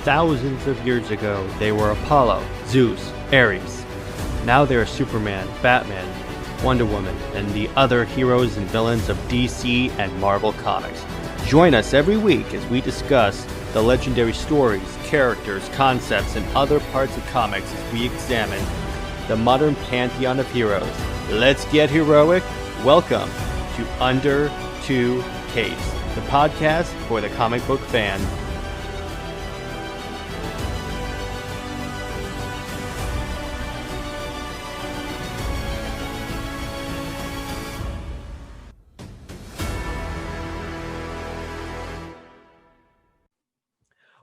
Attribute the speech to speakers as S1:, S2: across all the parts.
S1: thousands of years ago, they were Apollo, Zeus, Ares. Now they are Superman, Batman, Wonder Woman, and the other heroes and villains of DC and Marvel Comics. Join us every week as we discuss the legendary stories, characters, concepts, and other parts of comics as we examine the modern pantheon of heroes. Let's get heroic. Welcome to Under Two Capes, the podcast for the comic book fan.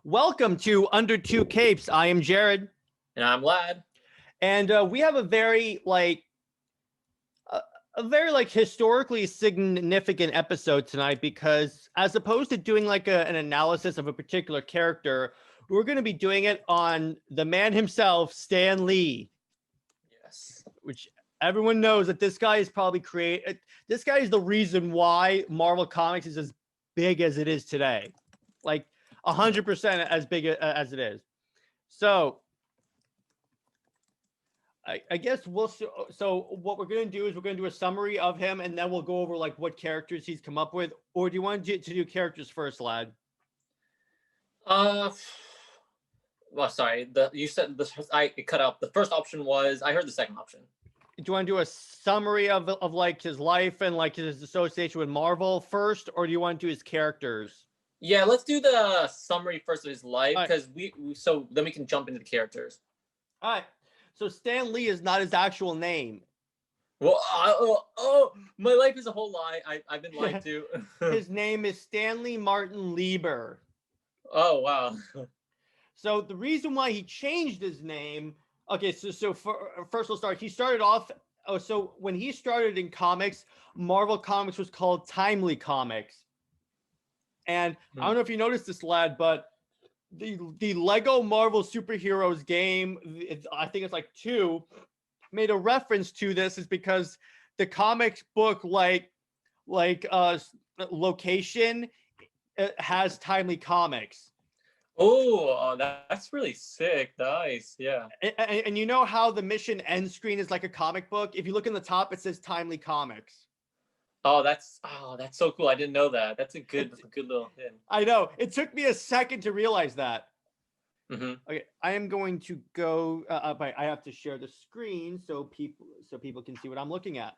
S1: Welcome to Under Two Capes. I am Jared.
S2: And I'm Lad.
S1: And we have a very historically significant episode tonight because as opposed to doing an analysis of a particular character, we're going to be doing it on the man himself, Stan Lee.
S2: Yes.
S1: Which everyone knows that this guy is this guy is the reason why Marvel Comics is as big as it is today. 100% as big as it is. So I guess so what we're going to do is we're going to do a summary of him and then we'll go over what characters he's come up with. Or do you want to do characters first, Lad?
S2: Well, sorry. You said it cut out. The first option was, I heard the second option.
S1: Do you want to do a summary of his life and his association with Marvel first, or do you want to do his characters?
S2: Yeah, let's do the summary first of his life because so then we can jump into the characters.
S1: All right. So Stan Lee is not his actual name.
S2: Well, my life is a whole lie. I've been lied to.
S1: His name is Stanley Martin Lieber.
S2: Oh, wow.
S1: So the reason why he changed his name, okay, first we'll start. He started off, so when he started in comics, Marvel Comics was called Timely Comics. And I don't know if you noticed this, Lad, but the Lego Marvel Superheroes game, I think it's 2, made a reference to this is because the comics book location has Timely Comics.
S2: Oh, that's really sick. Nice. Yeah.
S1: And you know how the mission end screen is like a comic book? If you look in the top, it says Timely Comics.
S2: Oh, that's so cool. I didn't know that. That's a good little hint.
S1: I know. It took me a second to realize that.
S2: Mm-hmm.
S1: Okay, I am going to go. I have to share the screen so people can see what I'm looking at.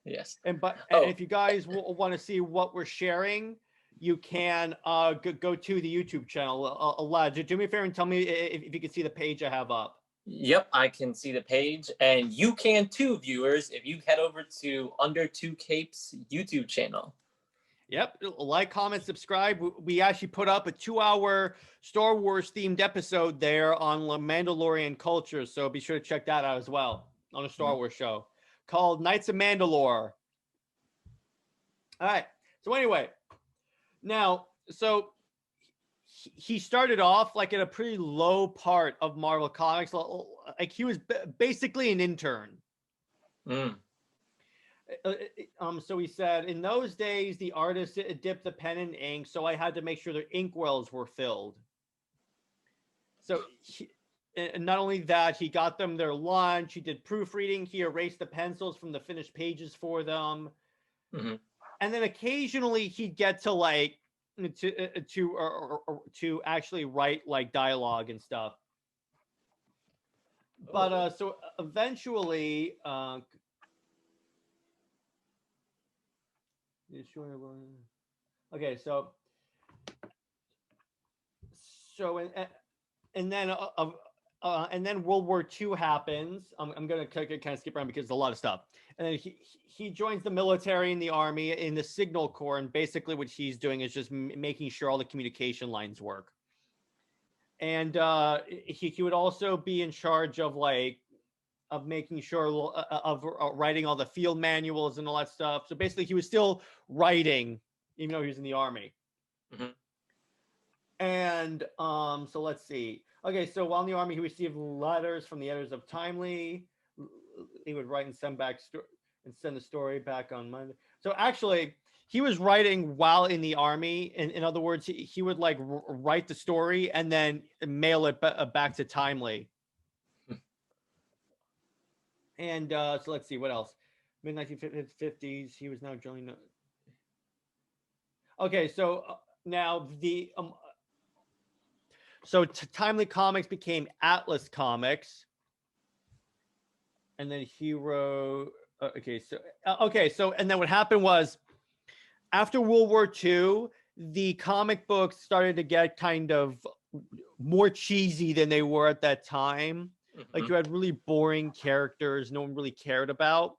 S2: Yes.
S1: And if you guys want to see what we're sharing, you can go to the YouTube channel. Lad, do me a favor and tell me if you can see the page I have up.
S2: Yep, I can see the page, and you can too, viewers, if you head over to Under Two Capes YouTube channel.
S1: Yep, like, comment, subscribe. We actually put up a 2-hour Star Wars themed episode there on Mandalorian culture, so be sure to check that out as well on a Star Wars show called Knights of Mandalore. All right, so anyway, now, so he started off in a pretty low part of Marvel Comics. He was basically an intern. So he said, in those days, the artists dipped the pen in ink, so I had to make sure their inkwells were filled. So and not only that, he got them their lunch. He did proofreading. He erased the pencils from the finished pages for them. Mm-hmm. And then occasionally he'd get to to actually write dialogue and stuff. But so eventually okay, so and then World War II happens. I'm gonna kind of skip around because there's a lot of stuff. And then he joins the military and the army in the Signal Corps, and basically what he's doing is just making sure all the communication lines work. And he would also be in charge of making sure of writing all the field manuals and all that stuff. So basically, he was still writing even though he was in the army. Mm-hmm. And so let's see. Okay, so while in the army, he received letters from the editors of Timely. He would write and send the story back on Monday. So actually, he was writing while in the army. In other words, he would like write the story and then mail it back to Timely. And so let's see what else. Mid 1950s, he was now joining. Okay, so now the Timely Comics became Atlas Comics, and then he wrote. And then what happened was, after World War II, the comic books started to get kind of more cheesy than they were at that time. Like you had really boring characters no one really cared about.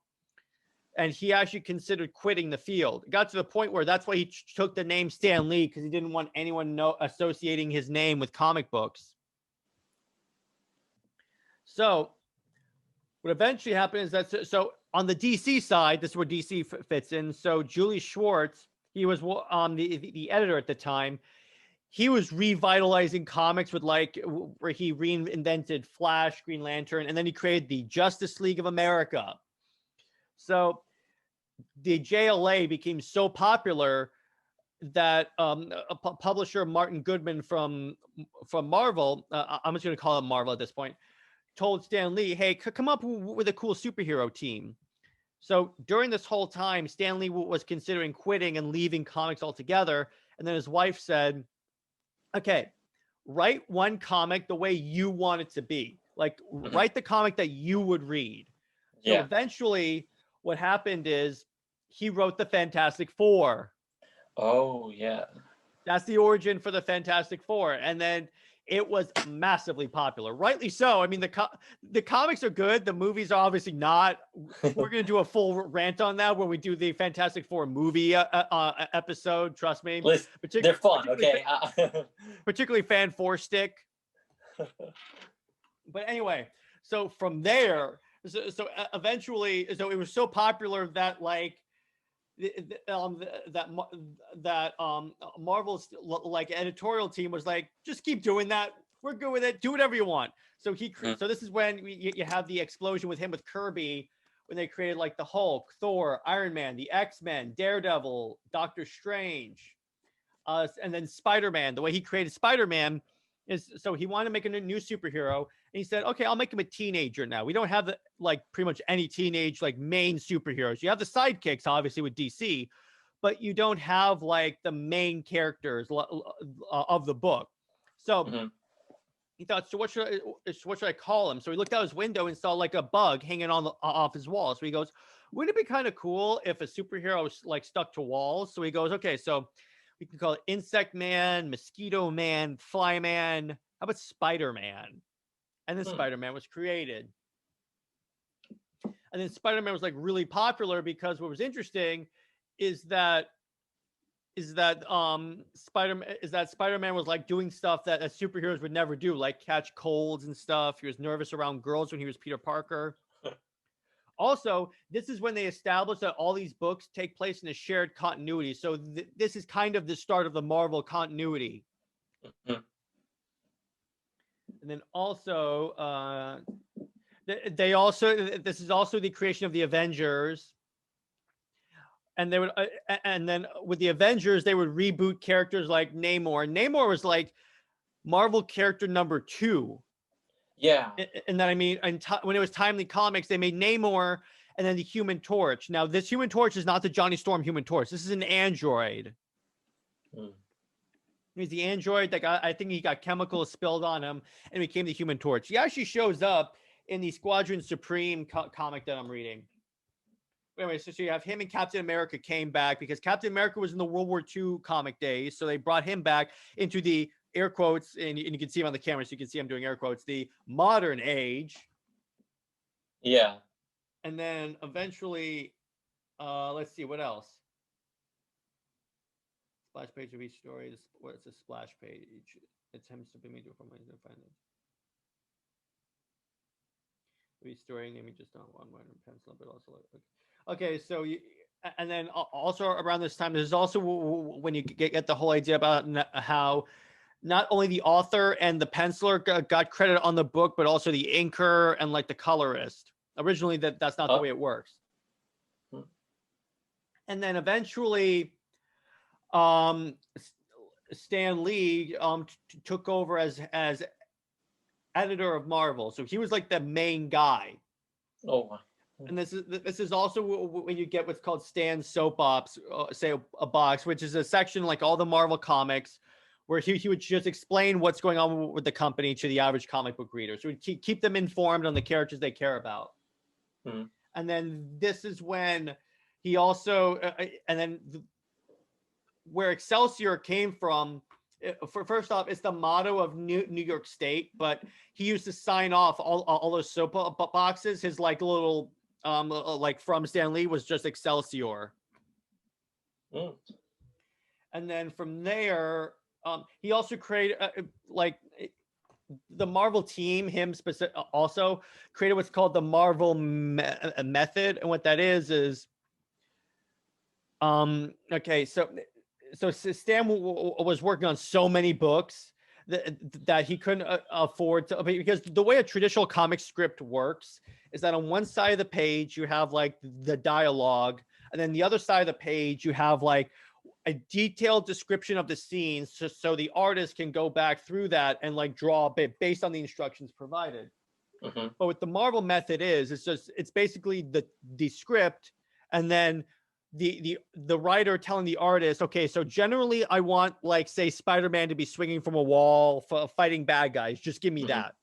S1: And he actually considered quitting the field. It got to the point where that's why he took the name Stan Lee, because he didn't want anyone associating his name with comic books. So what eventually happened is that, so on the DC side, this is where DC fits in. So Julie Schwartz, he was the editor at the time. He was revitalizing comics with like where he reinvented Flash, Green Lantern, and then he created the Justice League of America. So the JLA became so popular that a publisher, Martin Goodman from Marvel, I'm just going to call him Marvel at this point, told Stan Lee, hey, come up with a cool superhero team. So during this whole time, Stan Lee was considering quitting and leaving comics altogether. And then his wife said, okay, write one comic the way you want it to be. Like, write the comic that you would read. So eventually what happened is he wrote the Fantastic Four.
S2: Oh, yeah.
S1: That's the origin for the Fantastic Four. And then it was massively popular. Rightly so. I mean, the comics are good. The movies are obviously not. We're going to do a full rant on that when we do the Fantastic Four movie episode. Trust me.
S2: Listen, they're fun, okay?
S1: Particularly Fan Four Stick. But anyway, so from there, so eventually, so it was so popular that like Marvel's like editorial team was like, just keep doing that. We're good with it. Do whatever you want. So so this is when you have the explosion with him with Kirby, when they created like the Hulk, Thor, Iron Man, the X-Men, Daredevil, Doctor Strange, and then Spider-Man. The way he created Spider-Man is, so he wanted to make a new superhero, and he said, okay, I'll make him a teenager now. We don't have like pretty much any teenage like main superheroes. You have the sidekicks obviously with DC, but you don't have like the main characters of the book. So he thought, so what should I call him? So he looked out his window and saw like a bug hanging off his wall. So he goes, wouldn't it be kind of cool if a superhero was like stuck to walls? So he goes, okay, so we can call it Insect Man, Mosquito Man, Fly Man. How about Spider-Man? And then Spider-Man was created. And then Spider-Man was like really popular because what was interesting is that Spider-Man was like doing stuff that superheroes would never do, like catch colds and stuff. He was nervous around girls when he was Peter Parker. Also, this is when they established that all these books take place in a shared continuity. So this is kind of the start of the Marvel continuity. And then also, this is also the creation of the Avengers. And they would, and then with the Avengers, they would reboot characters like Namor. Namor was like Marvel character number 2.
S2: Yeah.
S1: And then, I mean, when it was Timely Comics, they made Namor and then the Human Torch. Now, this Human Torch is not the Johnny Storm Human Torch. This is an android. He's the android that I think he got chemicals spilled on him and became the Human Torch. He actually shows up in the Squadron Supreme comic that I'm reading. Anyway, so you have him and Captain America came back because Captain America was in the World War II comic days. So they brought him back into the air quotes, and you can see him on the camera, so you can see him doing air quotes, the modern age.
S2: Yeah.
S1: And then eventually, let's see, what else? Splash page of each story. What's a splash page? Attempts to be made from my independent. Each story name just not one word and pencil, but also okay. So and then also around this time, there's also when you get the whole idea about how not only the author and the penciler got credit on the book, but also the inker and like the colorist. Originally, that's not the way it works. And then eventually, Stan Lee took over as editor of Marvel, so he was like the main guy.
S2: Oh.
S1: And this is also when you get what's called Stan's soap ops, say a box, which is a section like all the Marvel comics, where he would just explain what's going on with the company to the average comic book reader. So he'd keep them informed on the characters they care about.
S2: Mm-hmm.
S1: And then this is when he also, where Excelsior came from, first off, it's the motto of New York State, but he used to sign off all those soap boxes. His like little, like from Stan Lee was just Excelsior.
S2: Mm.
S1: And then from there, he also created like the Marvel team, him specific, also created what's called the Marvel method. And what that is okay, so Stan was working on so many books that he couldn't afford to, because the way a traditional comic script works is that on one side of the page you have like the dialogue, and then the other side of the page you have like a detailed description of the scenes, so the artist can go back through that and like draw a bit based on the instructions provided.
S2: Mm-hmm.
S1: But what the Marvel method it's basically the script, and then the writer telling the artist, okay, so generally I want, like, say Spider-Man to be swinging from a wall, fighting bad guys. Just give me
S2: Mm-hmm.
S1: that.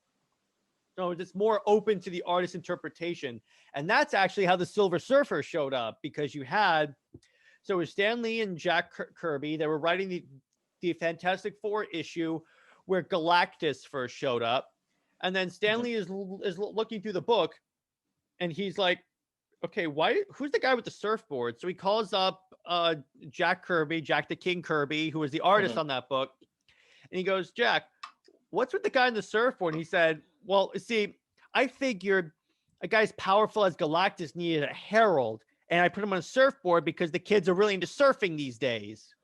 S1: So it's more open to the artist's interpretation. And that's actually how the Silver Surfer showed up, because you had, so it was Stan Lee and Jack Kirby. They were writing the Fantastic Four issue where Galactus first showed up. And then Stan Lee is looking through the book, and he's like, okay, who's the guy with the surfboard? So he calls up Jack Kirby, Jack the King Kirby, who was the artist on that book. And he goes, Jack, what's with the guy in the surfboard? And he said, well, see, I figured a guy as powerful as Galactus needed a herald, and I put him on a surfboard because the kids are really into surfing these days.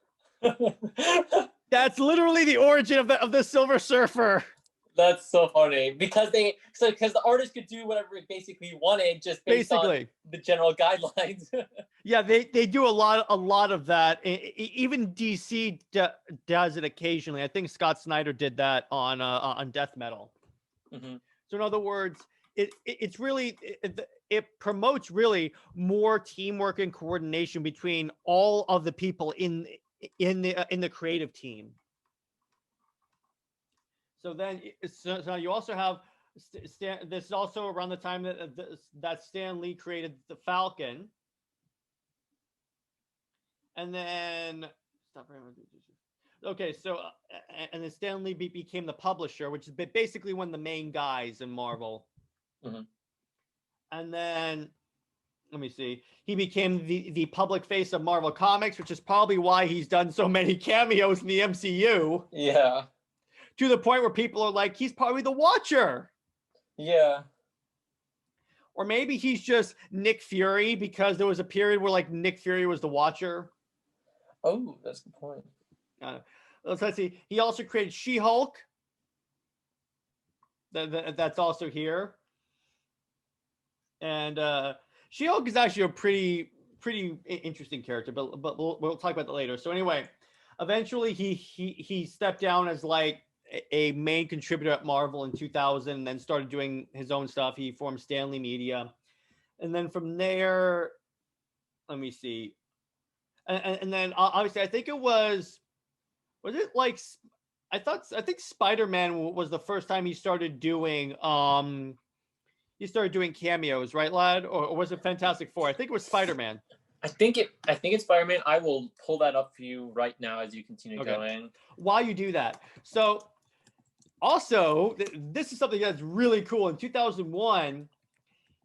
S1: That's literally the origin of the Silver Surfer.
S2: That's so funny, because the artist could do whatever it basically wanted, just based on the general guidelines.
S1: Yeah, they do a lot of that. Even DC does it occasionally. I think Scott Snyder did that on Death Metal.
S2: Mm-hmm.
S1: So in other words, it's really it promotes really more teamwork and coordination between all of the people in the creative team. So then, so you also have this is also around the time that Stan Lee created the Falcon, and then okay, so and then Stan Lee became the publisher, which is basically one of the main guys in Marvel.
S2: Mm-hmm.
S1: And then let me see, he became the public face of Marvel Comics, which is probably why he's done so many cameos in the MCU.
S2: Yeah.
S1: To the point where people are like, he's probably the Watcher.
S2: Yeah.
S1: Or maybe he's just Nick Fury, because there was a period where like Nick Fury was the Watcher.
S2: Oh, that's the point.
S1: Let's see. He also created She-Hulk. That's also here. And She-Hulk is actually a pretty interesting character, but we'll talk about that later. So anyway, eventually he stepped down as like a main contributor at Marvel in 2000, and then started doing his own stuff. He formed Stanley Media, and then from there, let me see, and then obviously I think it was it like I think SpiderMan was the first time he started doing cameos, right, lad? Or was it Fantastic Four? I think it was SpiderMan.
S2: I think it's Spider-Man. I will pull that up for you right now as you continue going.
S1: While you do that, so also this is something that's really cool. In 2001,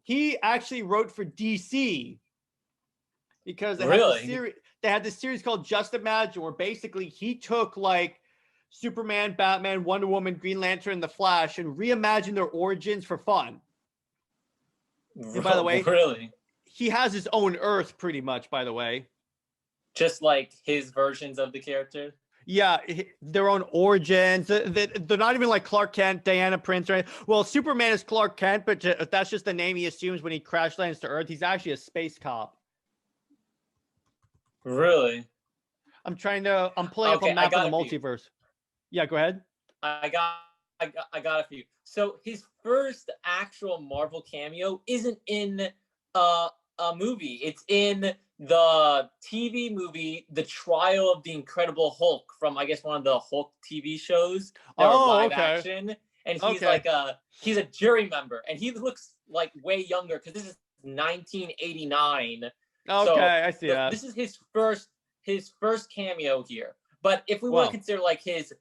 S1: he actually wrote for DC, because they had this series called Just Imagine, where basically he took like Superman, Batman, Wonder Woman, Green Lantern, The Flash, and reimagined their origins for fun. And by the way,
S2: really,
S1: he has his own Earth, pretty much, by the way.
S2: Just like his versions of the character?
S1: Yeah, their own origins. They're not even like Clark Kent, Diana Prince, or anything. Well, Superman is Clark Kent, but that's just the name he assumes when he crash lands to Earth. He's actually a space cop.
S2: Really?
S1: I'm pulling up a
S2: Okay, I
S1: map of
S2: got
S1: the
S2: a few.
S1: multiverse. Yeah, go ahead.
S2: I got a few. So his first actual Marvel cameo isn't in uh, a movie. It's in the TV movie, The Trial of the Incredible Hulk, from I guess one of the Hulk TV shows that were
S1: Oh,
S2: live
S1: okay.
S2: action. And
S1: Okay.
S2: he's a jury member, and he looks like way younger because this is 1989. So
S1: Okay, I see that.
S2: this is his first cameo here. But if we want to
S1: Wow.
S2: consider like his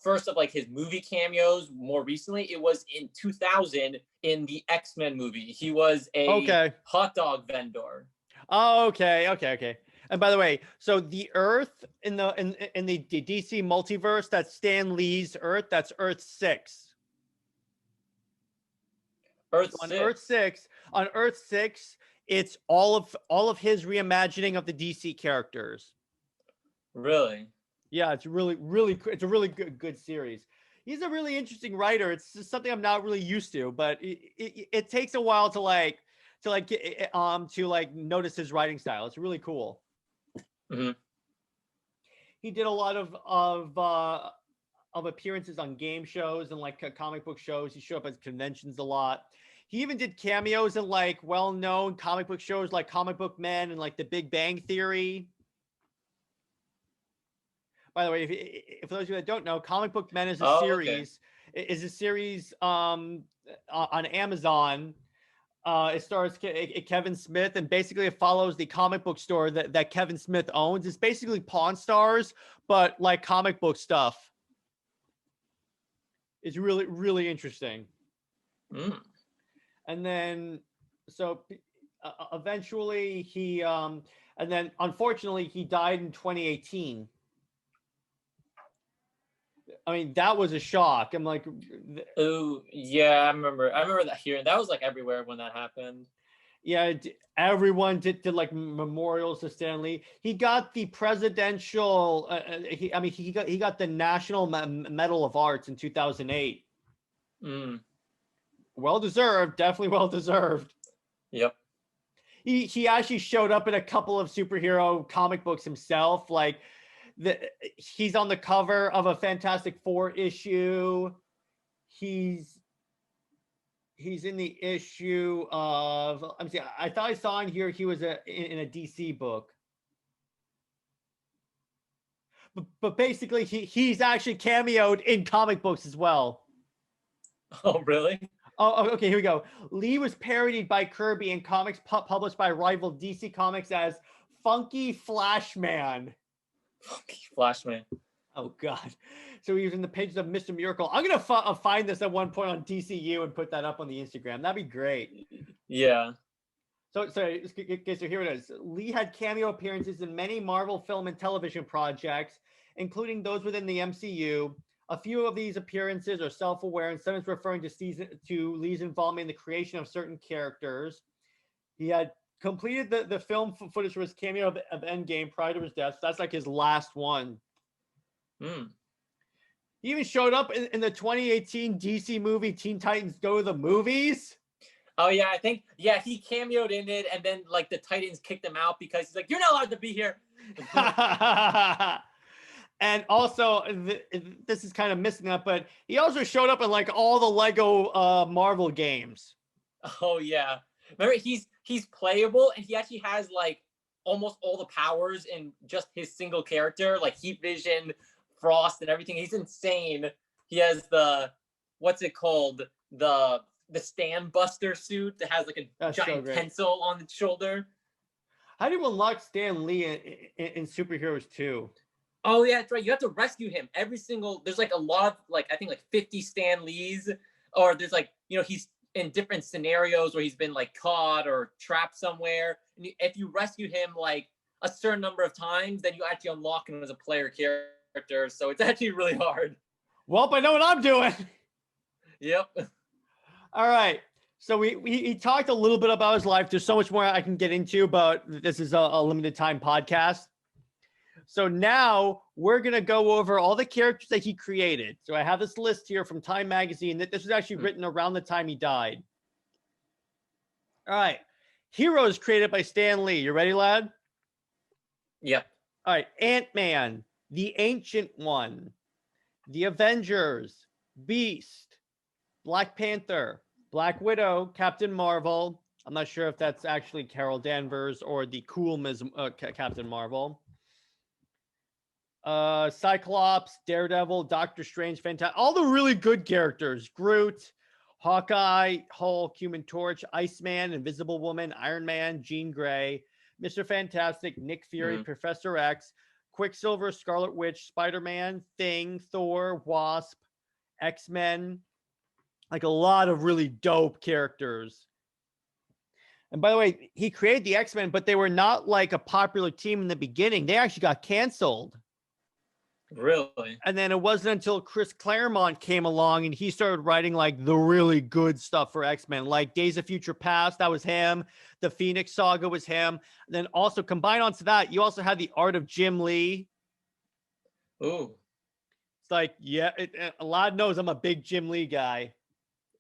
S2: first of like his movie cameos more recently, it was in 2000 in the X-Men movie. He was a
S1: Okay.
S2: hot dog vendor.
S1: Oh, okay. And by the way, so the Earth in the DC multiverse, that's Stan Lee's Earth. That's Earth 6.
S2: Earth
S1: So
S2: Six.
S1: on Earth 6, it's all of his reimagining of the DC characters.
S2: Really?
S1: Yeah, it's it's a really good series. He's a really interesting writer. It's just something I'm not really used to, but it takes a while to notice his writing style. It's really cool.
S2: Mm-hmm.
S1: He did a lot of appearances on game shows and like comic book shows. He showed up at conventions a lot. He even did cameos in like well-known comic book shows like Comic Book Men and like The Big Bang Theory. By the way, if those of you that don't know, Comic Book Men is a series. Okay. Is a series on Amazon. It stars Kevin Smith, and basically it follows the comic book store that Kevin Smith owns. It's basically Pawn Stars, but like comic book stuff. It's really interesting.
S2: Mm.
S1: And then, so eventually and then unfortunately he died in 2018. I mean, that was a shock. I'm like,
S2: oh yeah, I remember that hearing. That was like everywhere when that happened.
S1: Yeah, everyone did like memorials to Stan Lee. He got the presidential. He got the National Medal of Arts in 2008.
S2: Mm.
S1: Well deserved, definitely well deserved.
S2: Yep.
S1: He actually showed up in a couple of superhero comic books himself. Like he's on the cover of a Fantastic Four issue. He's in the issue of. I thought I saw in here he was in a DC book. But basically, he's actually cameoed in comic books as well.
S2: Oh, really?
S1: Oh, okay, here we go. Lee was parodied by Kirby in comics published by rival DC Comics as Funky Flashman.
S2: Funky Flashman.
S1: Oh, God. So he was in the pages of Mr. Miracle. I'm going to find this at one point on DCU and put that up on the Instagram. That'd be great.
S2: Yeah.
S1: So here it is. Lee had cameo appearances in many Marvel film and television projects, including those within the MCU. A few of these appearances are self-aware, and some is referring to Lee's involvement in the creation of certain characters. He had completed the film footage for his cameo of Endgame prior to his death. So that's like his last one.
S2: Hmm.
S1: He even showed up in the 2018 DC movie Teen Titans Go to the Movies.
S2: Oh yeah, I think he cameoed in it, and then like the Titans kicked him out because he's like, "You're not allowed to be here."
S1: And also, this is kind of missing that, but he also showed up in like all the Lego Marvel games.
S2: Oh yeah, remember he's playable, and he actually has like almost all the powers in just his single character, like heat vision, frost, and everything. He's insane. He has the what's it called, the Stand Buster suit that has like a giant pencil on its shoulder.
S1: How do you unlock Stan Lee in Superheroes 2?
S2: Oh yeah, that's right. You have to rescue him. There's like a lot of like I think like 50 Stan Lees, or there's like he's in different scenarios where he's been like caught or trapped somewhere. And if you rescue him like a certain number of times, then you actually unlock him as a player character. So it's actually really hard.
S1: Well, I know what I'm doing.
S2: Yep.
S1: All right. So he talked a little bit about his life. There's so much more I can get into, but this is a limited time podcast. So now we're going to go over all the characters that he created. So I have this list here from Time Magazine. This was actually written around the time he died. All right. Heroes created by Stan Lee. You ready, lad?
S2: Yep.
S1: All right, Ant-Man, the Ancient One, the Avengers, Beast, Black Panther, Black Widow, Captain Marvel. I'm not sure if that's actually Carol Danvers or the cool Captain Marvel. Cyclops, Daredevil, Doctor Strange, Fantastic. All the really good characters. Groot, Hawkeye, Hulk, Human Torch, Iceman, Invisible Woman, Iron Man, Jean Grey, Mr. Fantastic, Nick Fury, Professor X, Quicksilver, Scarlet Witch, Spider-Man, Thing, Thor, Wasp, X-Men. Like a lot of really dope characters. And by the way, he created the X-Men, but they were not like a popular team in the beginning. They actually got canceled.
S2: Really?
S1: And then it wasn't until Chris Claremont came along and he started writing like the really good stuff for X-Men, like Days of Future Past. That was him. The Phoenix Saga was him. And then also combined onto that, you also had the art of Jim Lee.
S2: Ooh.
S1: It's like, yeah, a lot knows I'm a big Jim Lee guy.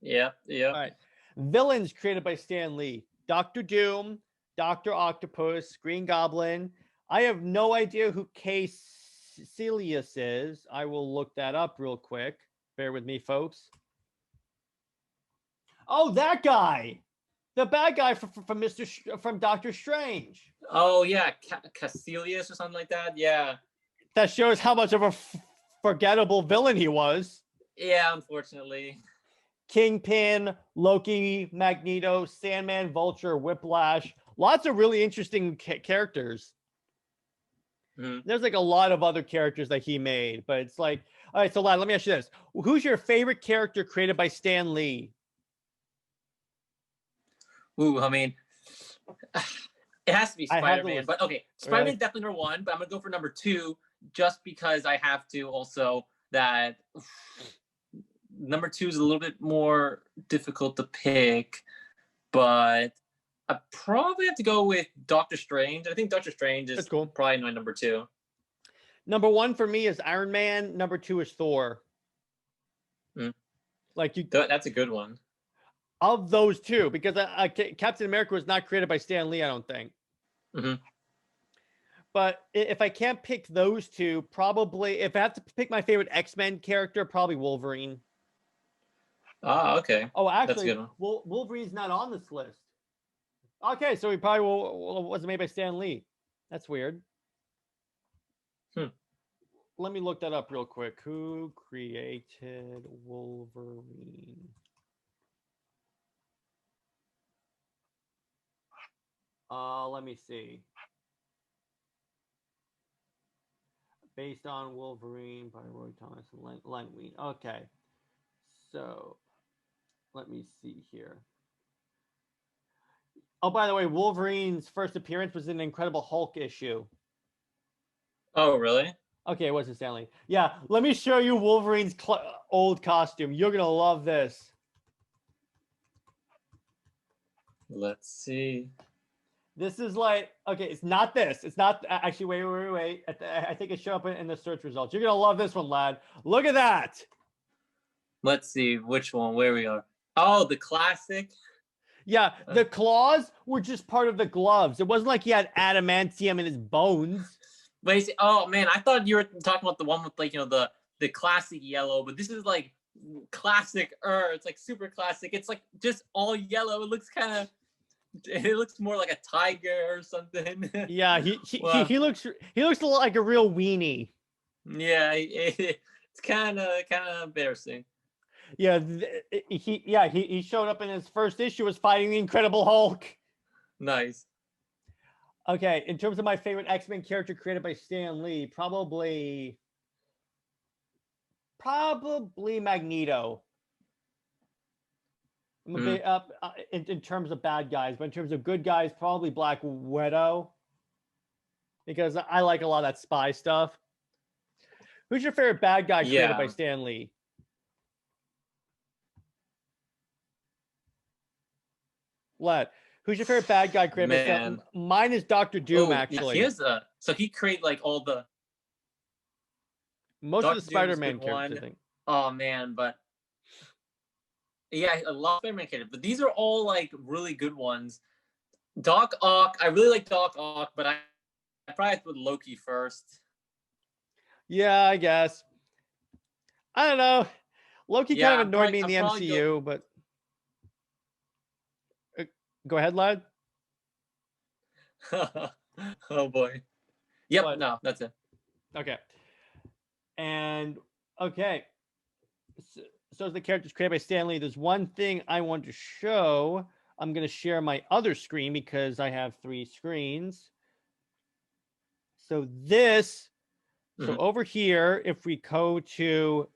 S2: Yeah.
S1: All right. Villains created by Stan Lee. Doctor Doom, Doctor Octopus, Green Goblin. I have no idea who Celius is. I will look that up real quick. Bear with me, folks. Oh, that guy, the bad guy from Doctor Strange.
S2: Oh yeah, Caecilius or something like that. Yeah.
S1: That shows how much of a forgettable villain he was.
S2: Yeah, unfortunately.
S1: Kingpin, Loki, Magneto, Sandman, Vulture, Whiplash. Lots of really interesting characters. There's like a lot of other characters that he made, but it's like, all right, so let me ask you this. Who's your favorite character created by Stan Lee?
S2: Ooh, I mean, it has to be Spider-Man, but okay, Spider-Man's definitely number one, but I'm gonna go for number two just because I have to also that number two is a little bit more difficult to pick, but I probably have to go with Doctor Strange. I think Doctor Strange is cool. Probably my number two.
S1: Number one for me is Iron Man. Number two is Thor. Like
S2: that's a good one.
S1: Of those two, because Captain America was not created by Stan Lee, I don't think. But if I can't pick those two, probably if I have to pick my favorite X-Men character, probably Wolverine.
S2: Ah, okay.
S1: Oh, actually, Wolverine's not on this list. Okay, so he probably wasn't made by Stan Lee. That's weird. Let me look that up real quick. Who created Wolverine? Let me see. Based on Wolverine by Roy Thomas and Len Wein. Okay. So, let me see here. Oh, by the way, Wolverine's first appearance was in an Incredible Hulk issue.
S2: Oh, really?
S1: Okay, it wasn't Stan Lee. Yeah, let me show you Wolverine's old costume. You're going to love this.
S2: Let's see.
S1: This is like, okay, it's not this. It's not, actually, wait. I think it showed up in the search results. You're going to love this one, lad. Look at that.
S2: Let's see which one, where we are. Oh, the classic.
S1: Yeah, the claws were just part of the gloves. It wasn't like he had adamantium in his bones.
S2: But oh man, I thought you were talking about the one with like, you know, the classic yellow, but this is like classic It's like super classic. It's like just all yellow. It looks more like a tiger or something.
S1: Yeah, he looks like a real weenie.
S2: Yeah, it's kind of embarrassing.
S1: Yeah, he showed up in his first issue was fighting the Incredible Hulk.
S2: Nice.
S1: Okay, in terms of my favorite X-Men character created by Stan Lee, probably Magneto. I'm a bit up in terms of bad guys, but in terms of good guys, probably Black Widow, because I like a lot of that spy stuff. Who's your favorite bad guy created by Stan Lee? Who's your favorite bad guy created by Stan Lee? Mine is Doctor Doom, actually.
S2: He has so he created like all the
S1: most of the Spider-Man characters, I think.
S2: Oh man, but yeah, I love Spider-Man characters, but these are all like really good ones. Doc Ock, I really like Doc Ock, but I probably have to put Loki first.
S1: Yeah, I guess. I don't know. Loki
S2: Yeah,
S1: kind of annoyed me in the MCU, but go ahead, lad.
S2: Oh boy. Yep.
S1: What?
S2: No, that's it.
S1: Okay. And okay. So as the characters created by Stan Lee, there's one thing I want to show. I'm going to share my other screen because I have 3 screens. So this, so over here, if we go to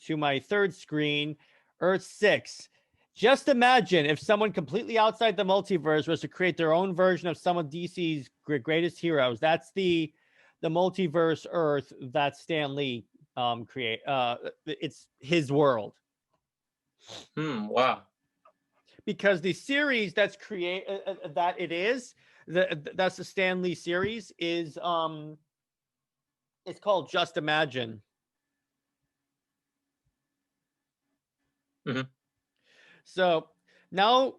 S1: my 3rd screen, Earth 6. Just imagine if someone completely outside the multiverse was to create their own version of some of DC's greatest heroes. That's the multiverse Earth that Stan Lee create. It's his world.
S2: Wow.
S1: Because the series that's that it is that's the Stan Lee series is it's called Just Imagine. So now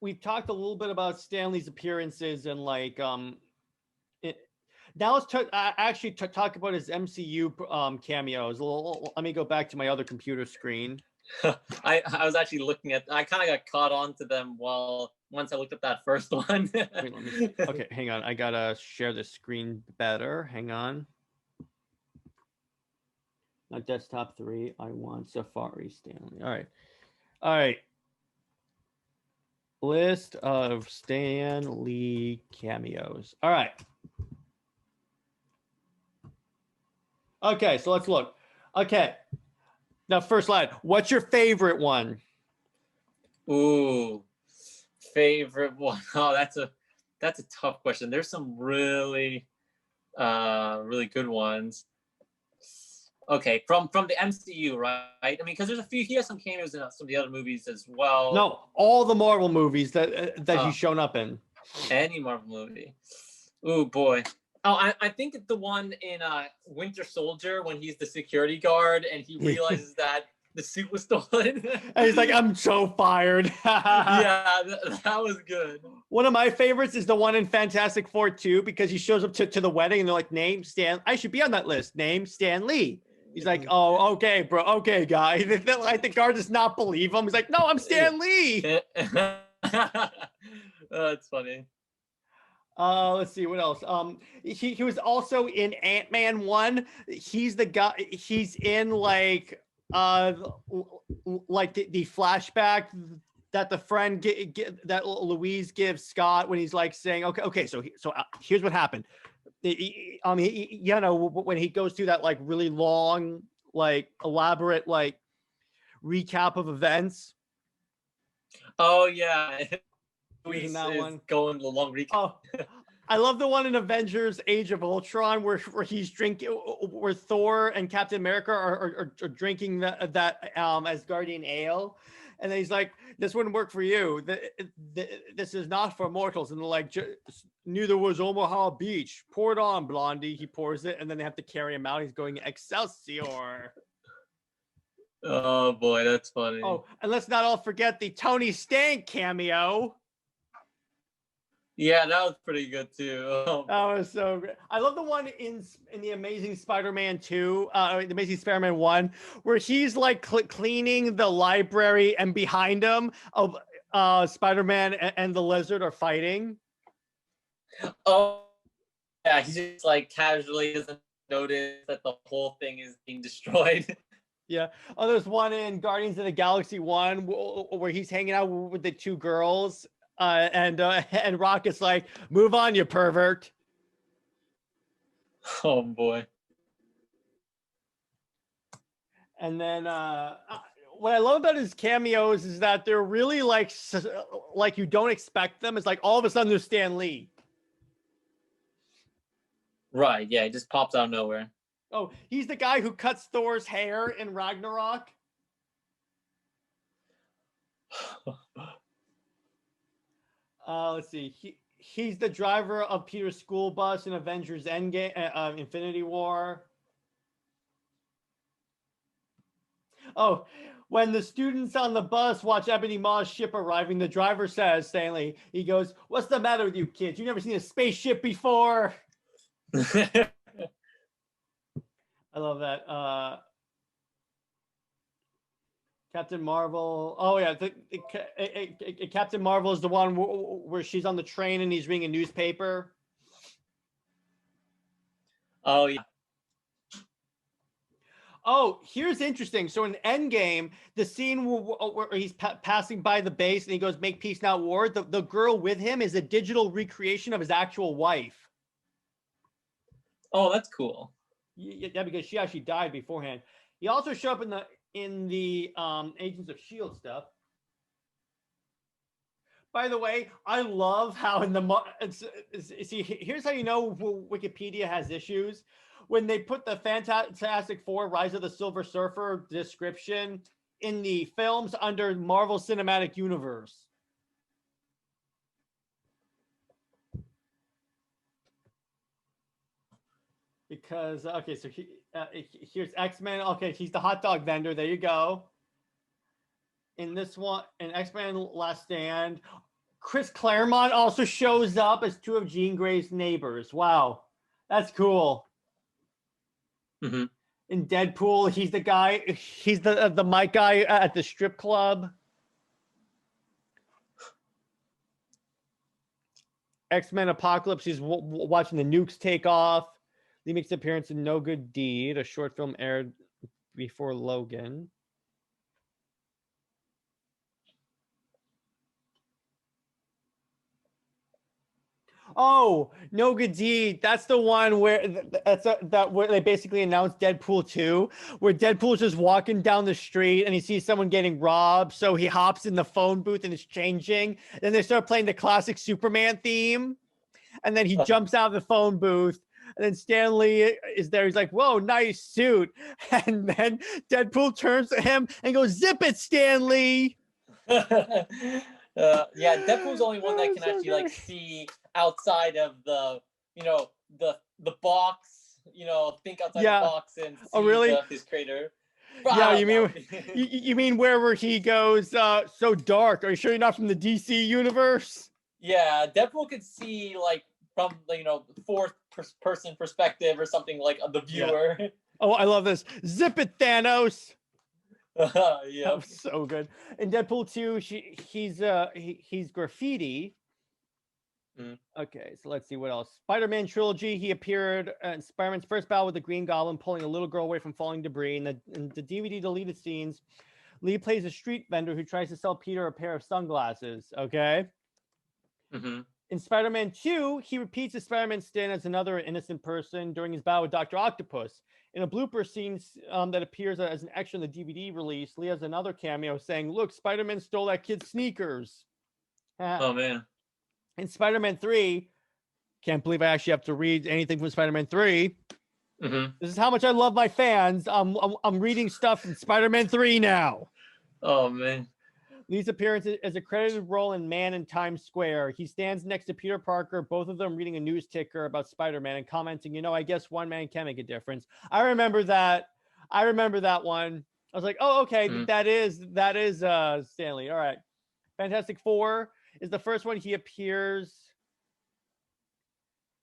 S1: we've talked a little bit about Stan Lee's appearances and like now let's actually talk about his MCU cameos. Let me go back to my other computer screen.
S2: I was actually looking at. I kind of got caught on to them once I looked at that first one.
S1: Wait, okay, hang on. I gotta share the screen better. Hang on. Not desktop 3. I want Safari Stanley. All right. List of Stan Lee cameos. All right. Okay, so let's look. Okay. Now, first line. What's your favorite one?
S2: Ooh, favorite one. Oh, that's a tough question. There's some really good ones. Okay, from the MCU, right? I mean, because there's a few. He has some cameos in some of the other movies as well.
S1: No, all the Marvel movies that he's shown up in.
S2: Any Marvel movie. Ooh, boy. Oh, I think the one in Winter Soldier when he's the security guard and he realizes that the suit was stolen.
S1: And he's like, I'm so fired.
S2: Yeah, that was good.
S1: One of my favorites is the one in Fantastic Four 2 because he shows up to the wedding and they're like, name Stan. I should be on that list. Name Stan Lee. He's like, oh, okay, bro. Okay, guy. Like the guard does not believe him. He's like, no, I'm Stan Lee.
S2: That's funny.
S1: Let's see what else. He was also in Ant-Man 1. He's the guy. He's in like the flashback that the friend that Louise gives Scott when he's like saying, okay. So here's what happened. You know, when he goes through that like really long, like elaborate, like recap of events.
S2: Oh yeah.
S1: He's that one
S2: going the long recap.
S1: Oh, I love the one in Avengers Age of Ultron where he's drinking, where Thor and Captain America are drinking that Asgardian ale. And then he's like, this wouldn't work for you. This is not for mortals. And they're like, neither was Omaha Beach. Pour it on, Blondie. He pours it, and then they have to carry him out. He's going, Excelsior.
S2: Oh, boy, that's funny.
S1: Oh, and let's not all forget the Tony Stank cameo.
S2: Yeah, that was pretty good, too. Oh.
S1: That was so great. I love the one in the Amazing Spider-Man 2, the Amazing Spider-Man 1, where he's like cleaning the library and behind him of Spider-Man and the Lizard are fighting.
S2: Oh, yeah, he just like casually doesn't notice that the whole thing is being destroyed.
S1: Yeah. Oh, there's one in Guardians of the Galaxy 1 where he's hanging out with the 2 girls. And Rocket's like, move on, you pervert.
S2: Oh boy.
S1: And then what I love about his cameos is that they're really like you don't expect them. It's like all of a sudden there's Stan Lee.
S2: Right. Yeah. It just pops out of nowhere.
S1: Oh, he's the guy who cuts Thor's hair in Ragnarok. Let's see. He's the driver of Peter's school bus in Avengers Endgame, Infinity War. Oh, when the students on the bus watch Ebony Maw's ship arriving, the driver says, Stanley, he goes, "What's the matter with you kids? You never seen a spaceship before?" I love that. Captain Marvel. Oh yeah, Captain Marvel is the one where she's on the train and he's reading a newspaper.
S2: Oh yeah.
S1: Oh, here's interesting. So in Endgame, the scene where he's passing by the base and he goes, "Make peace, not war." The girl with him is a digital recreation of his actual wife.
S2: Oh, that's cool.
S1: Yeah, because she actually died beforehand. He also showed up in the Agents of S.H.I.E.L.D. stuff. By the way, I love how in the see, here's how you know Wikipedia has issues. When they put the Fantastic Four Rise of the Silver Surfer description in the films under Marvel Cinematic Universe. Because, okay, so here's X-Men. Okay, he's the hot dog vendor. There you go. In this one, in X-Men Last Stand, Chris Claremont also shows up as two of Jean Grey's neighbors. Wow, that's cool.
S2: Mm-hmm.
S1: In Deadpool, he's the guy. He's the mic guy at the strip club. X-Men Apocalypse. He's watching the nukes take off. He makes an appearance in No Good Deed, a short film aired before Logan. Oh, No Good Deed. That's the one where where they basically announced Deadpool 2, where Deadpool's just walking down the street and he sees someone getting robbed, so he hops in the phone booth and it's changing. Then they start playing the classic Superman theme, and then he jumps out of the phone booth. And then Stan Lee is there. He's like, "Whoa, nice suit." And then Deadpool turns to him and goes, "Zip it, Stan Lee."
S2: Yeah, Deadpool's the only one that can actually like see outside of the, the box, think outside the box and see
S1: really?
S2: His creator.
S1: Yeah, you mean wherever he goes so dark. Are you sure you're not from the DC universe?
S2: Yeah, Deadpool could see like from fourth person perspective or something like the viewer.
S1: Yeah. Oh, I love this. Zip it, Thanos.
S2: Yeah,
S1: that was so good. In Deadpool 2, he's graffiti. Okay, so let's see what else. Spider-Man trilogy. He appeared in Spider-Man's first battle with the Green Goblin, pulling a little girl away from falling debris. In the DVD deleted scenes, Lee plays a street vendor who tries to sell Peter a pair of sunglasses. Okay.
S2: Mm-hmm.
S1: In Spider-Man 2, he repeats his Spider-Man stint as another innocent person during his battle with Dr. Octopus. In a blooper scene that appears as an extra in the DVD release, Lee has another cameo saying, "Look, Spider-Man stole that kid's sneakers."
S2: Oh, man.
S1: In Spider-Man 3, can't believe I actually have to read anything from Spider-Man 3.
S2: Mm-hmm.
S1: This is how much I love my fans. I'm reading stuff from Spider-Man 3 now.
S2: Oh, man.
S1: Lee's appearance as a credited role in Man in Times Square. He stands next to Peter Parker, both of them reading a news ticker about Spider-Man and commenting, "I guess one man can make a difference." I remember that. I remember that one. I was like, "Oh, okay, that is Stanley." All right. Fantastic Four is the first one he appears.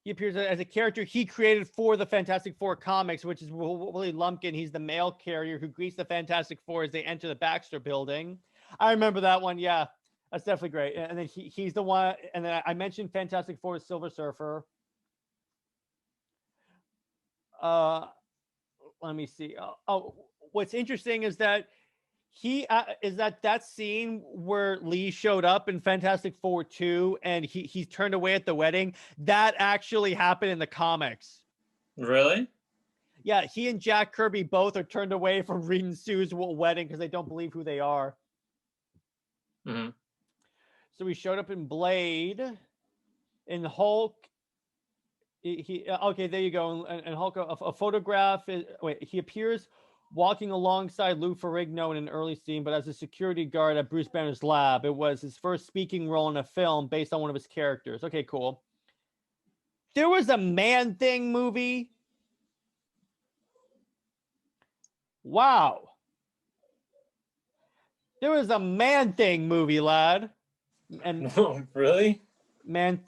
S1: He appears as a character he created for the Fantastic Four comics, which is Willie Lumpkin. He's the mail carrier who greets the Fantastic Four as they enter the Baxter Building. I remember that one. Yeah, that's definitely great. And then he's the one. And then I mentioned Fantastic Four Silver Surfer. Let me see. What's interesting is that that scene where Lee showed up in Fantastic Four 2 and he's turned away at the wedding. That actually happened in the comics.
S2: Really?
S1: Yeah, he and Jack Kirby both are turned away from Reed and Sue's wedding because they don't believe who they are.
S2: Mm-hmm.
S1: So he showed up in Blade, in Hulk. Okay, there you go. And Hulk, a photograph. He appears walking alongside Lou Ferrigno in an early scene, but as a security guard at Bruce Banner's lab. It was his first speaking role in a film based on one of his characters. Okay, cool. There was a Man-Thing movie. Wow. There was a Man Thing movie, lad. And
S2: Really?
S1: Man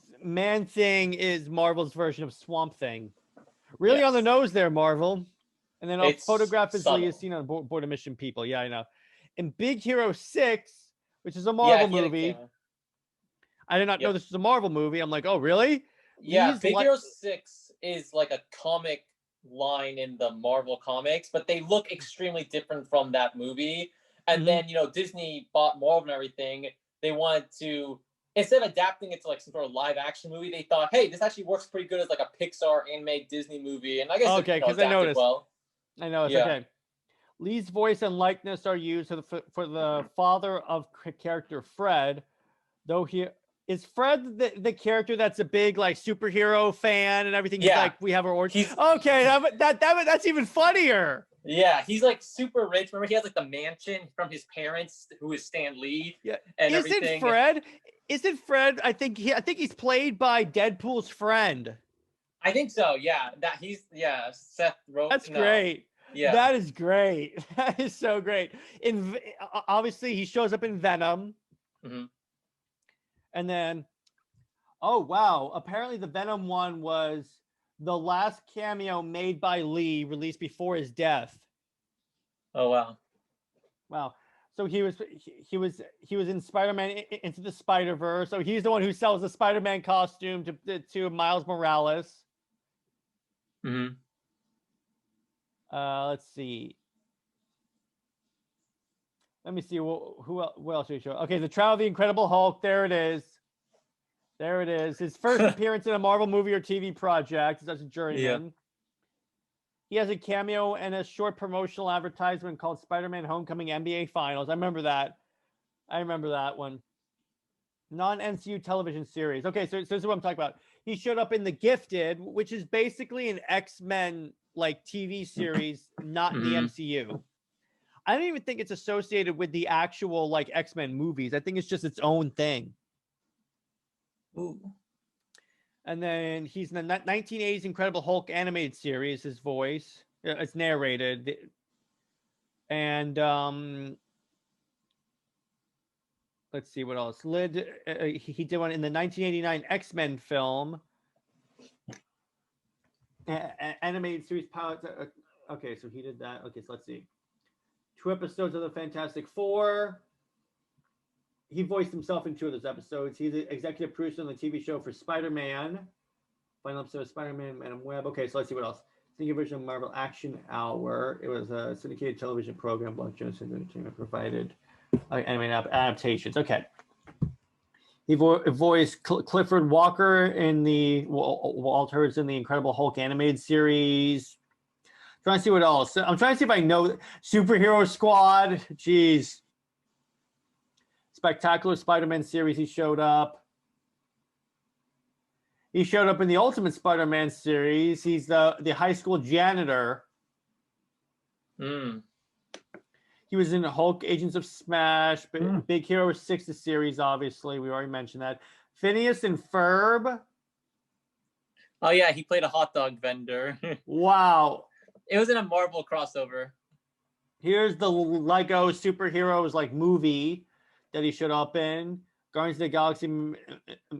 S1: Thing is Marvel's version of Swamp Thing. Really on the
S2: Yes.
S1: nose there, Marvel. And then I'll
S2: It's
S1: photograph as Lee is
S2: subtle.
S1: seen on Board of Mission People. Yeah, I know. In Big Hero 6, which is a
S2: Yeah,
S1: Marvel
S2: he had a
S1: movie.
S2: cameo.
S1: I did not know
S2: Yep.
S1: this was a Marvel movie. I'm like, oh, really?
S2: Yeah,
S1: Lee's
S2: Big
S1: like,
S2: Hero 6 is like a comic line in the Marvel comics, but they look extremely different from that movie. And
S1: mm-hmm.
S2: then, Disney bought Marvel and everything. They wanted to, instead of adapting it to like some sort of live action movie, they thought, hey, this actually works pretty good as like a Pixar animated Disney movie. And I guess
S1: Okay,
S2: it,
S1: because I
S2: adapted
S1: noticed.
S2: well.
S1: I know it's
S2: Yeah.
S1: okay. Lee's voice and likeness are used for the father of character Fred, though he is Fred the character that's a big like superhero fan and everything. He's
S2: Yeah.
S1: like, we have our origin. Okay, that's even funnier.
S2: Yeah, he's like super rich. Remember, he has like the mansion from his parents, who is Stan Lee.
S1: Yeah,
S2: and
S1: isn't
S2: everything.
S1: Fred? Isn't Fred? I think he's played by Deadpool's friend.
S2: I think so. Yeah, Seth Rogen.
S1: That's great.
S2: Yeah,
S1: that is great. That is so great. Obviously he shows up in Venom, and then, oh wow! Apparently the Venom one was the last cameo made by Lee, released before his death.
S2: Oh wow!
S1: Wow. So he was in Spider-Man Into the Spider-Verse. So he's the one who sells the Spider-Man costume to Miles Morales. Let's see. Let me see who else do we show? Okay, the Trial of the Incredible Hulk. There it is. There it is. His first appearance in a Marvel movie or TV project. That's a journeyman. Yeah. He has a cameo in a short promotional advertisement called Spider-Man Homecoming NBA Finals. I remember that. I remember that one. Non-MCU television series. Okay, so this is what I'm talking about. He showed up in The Gifted, which is basically an X-Men like TV series, not in the MCU. I don't even think it's associated with the actual like X-Men movies. I think it's just its own thing.
S2: Ooh.
S1: And then he's in the 1980s Incredible Hulk animated series, his voice. It's narrated. And let's see what else. He did one in the 1989 X-Men film. Animated series pilot. Okay, so he did that. Okay, so let's see. 2 episodes of the Fantastic Four. He voiced himself in 2 of those episodes. He's the executive producer on the TV show for Spider-Man. Final episode of Spider-Man, Madam Web. Okay, so let's see what else. Syndicated version of Marvel Action Hour. It was a syndicated television program. Block Jones Entertainment provided animated adaptations. Okay. He voiced Clifford Walker in the Walters in the Incredible Hulk animated series. Trying to see what else. I'm trying to see if I know Superhero Squad. Jeez. Spectacular Spider-Man series. He showed up. He showed up in the Ultimate Spider-Man series. He's the high school janitor. He was in Hulk, Agents of Smash, Big Hero 6, the series, obviously. We already mentioned that. Phineas and Ferb.
S2: Oh, yeah, he played a hot dog vendor.
S1: Wow.
S2: It was in a Marvel crossover.
S1: Here's the Lego superheroes like movie that he showed up in. Guardians of the Galaxy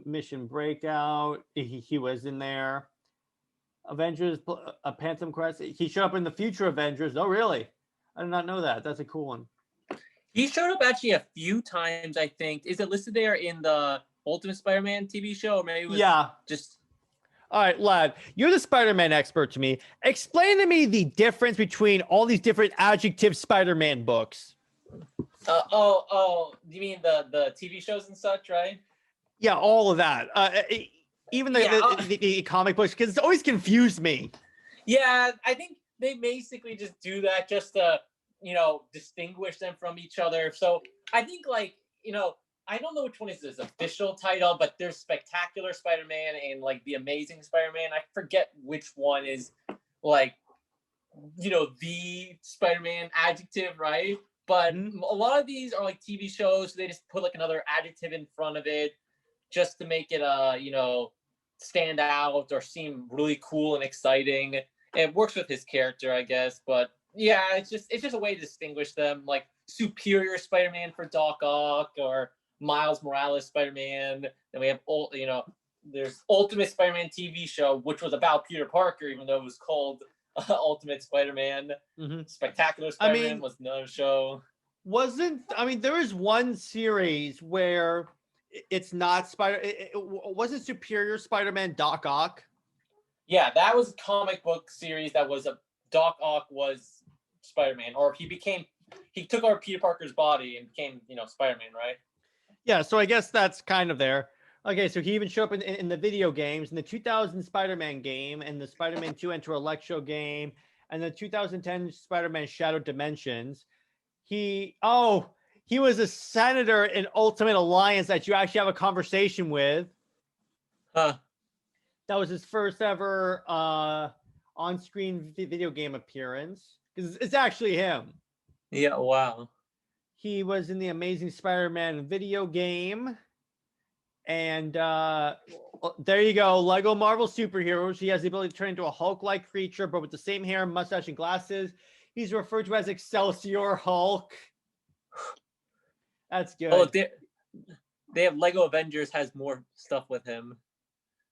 S1: Mission Breakout. He was in there. Avengers, Phantom Quest. He showed up in the Future Avengers. Oh, really? I did not know that. That's a cool one.
S2: He showed up actually a few times, I think. Is it listed there in the Ultimate Spider-Man TV show? Or maybe it was just...
S1: All right, lad, you're the Spider-Man expert to me. Explain to me the difference between all these different adjective Spider-Man books.
S2: You mean the TV shows and such, right?
S1: Yeah, all of that. Even the comic books, because it's always confused me.
S2: Yeah, I think they basically just do that just to, distinguish them from each other. So I think I don't know which one is his official title, but there's Spectacular Spider-Man and like the Amazing Spider-Man. I forget which one is the Spider-Man adjective, right? But a lot of these are like TV shows. So they just put like another adjective in front of it just to make it, stand out or seem really cool and exciting. It works with his character, I guess. But Yeah, it's just a way to distinguish them, like Superior Spider-Man for Doc Ock or Miles Morales Spider-Man. Then we have there's Ultimate Spider-Man TV show, which was about Peter Parker, even though it was called Ultimate Spider-Man.
S1: Mhm.
S2: Spectacular
S1: I
S2: Spider-Man
S1: mean,
S2: was another show.
S1: there is one series where it's not wasn't Superior Spider-Man Doc Ock?
S2: Yeah, that was a comic book series that was a Doc Ock was Spider-Man, or he took over Peter Parker's body and became, Spider-Man, right?
S1: Yeah, so I guess that's kind of there. Okay, so he even showed up in the video games, in the 2000 Spider-Man game, and the Spider-Man 2 Enter Electro game, and the 2010 Spider-Man Shattered Dimensions. He was a senator in Ultimate Alliance that you actually have a conversation with.
S2: Huh.
S1: That was his first ever on-screen video game appearance. Because it's actually him.
S2: Yeah, wow.
S1: He was in the Amazing Spider-Man video game. And there you go. Lego Marvel Superheroes. He has the ability to turn into a Hulk-like creature, but with the same hair, mustache, and glasses. He's referred to as Excelsior Hulk. That's good.
S2: Oh, they have Lego Avengers has more stuff with him.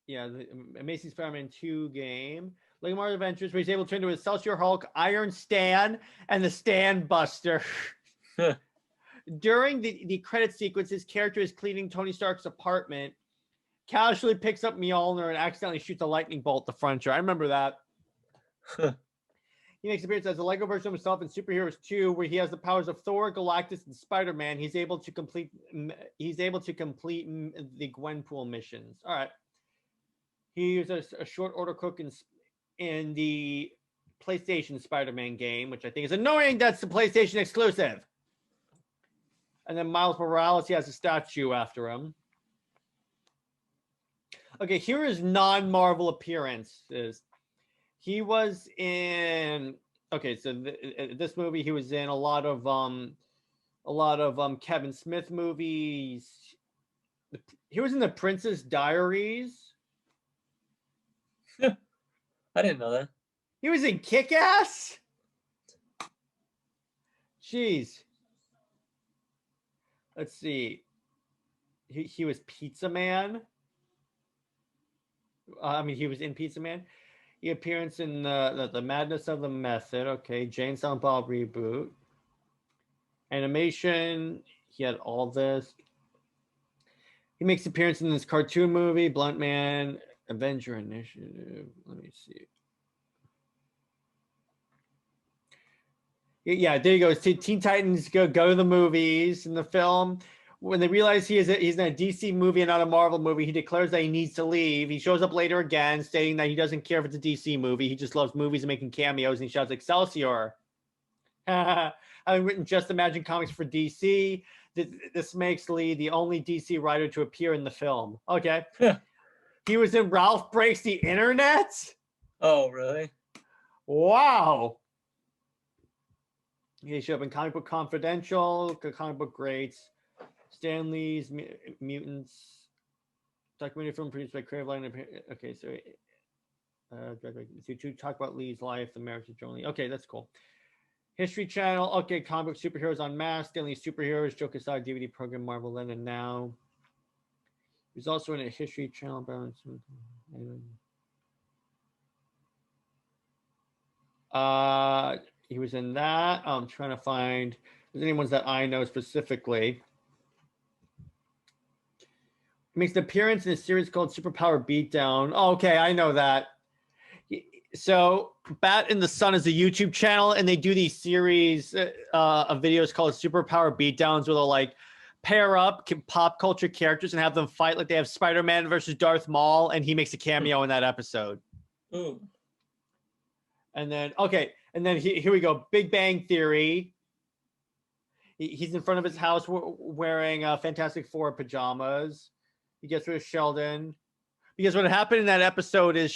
S1: Yeah, the Amazing Spider-Man 2 game. Lego Marvel Adventures, where he's able to turn into Excelsior Hulk, Iron Stan, and the Stan Buster. During the credit sequence, his character is cleaning Tony Stark's apartment, casually picks up Mjolnir, and accidentally shoots a lightning bolt at the furniture. I remember that. He makes appearance as a Lego version of himself in Superheroes 2, where he has the powers of Thor, Galactus, and Spider-Man. He's able to complete the Gwenpool missions. All right. He was a short order cook in the PlayStation Spider-Man game, which I think is annoying. That's the PlayStation exclusive. And then Miles Morales, he has a statue after him. Okay, here is non-Marvel appearances. He was in. Okay, so this movie he was in a lot of Kevin Smith movies. He was in The Princess Diaries.
S2: I didn't know that.
S1: He was in Kick-Ass. Jeez. Let's see. He was Pizza Man. He was in Pizza Man. He appearance in the Madness of the Method. Okay, Jane Silent Bob reboot. Animation. He had all this. He makes appearance in this cartoon movie, Blunt Man, Avenger Initiative. Let me see. Yeah, there you go. Teen Titans go to the movies in the film. When they realize he's in a DC movie and not a Marvel movie, he declares that he needs to leave. He shows up later again, stating that he doesn't care if it's a DC movie. He just loves movies and making cameos, and he shouts Excelsior. Having written Just Imagine comics for DC, this makes Lee the only DC writer to appear in the film. Okay. He was in Ralph Breaks the Internet?
S2: Oh, really?
S1: Wow. He showed up in Comic Book Confidential, Comic Book Greats, Stan Lee's Mutants, documentary film produced by Crave Line. Okay, so to talk about Lee's life, the marriage of Joan Lee. Okay, that's cool. History Channel. Okay, Comic Book Superheroes Unmasked, Stan Lee's Superheroes, Joker Side DVD program, Marvel Then and Now. He's also in a History Channel balance. He was in that. I'm trying to find if there's any ones that I know specifically. He makes an appearance in a series called Superpower Beatdown. Oh, okay, I know that. So Bat in the Sun is a YouTube channel, and they do these series of videos called Superpower Beatdowns, where they'll like pair up pop culture characters and have them fight. Like they have Spider-Man versus Darth Maul, and he makes a cameo in that episode.
S2: Ooh.
S1: And then, okay, and then here we go. Big Bang Theory. He's in front of his house wearing Fantastic Four pajamas. He gets rid of Sheldon. Because what happened in that episode is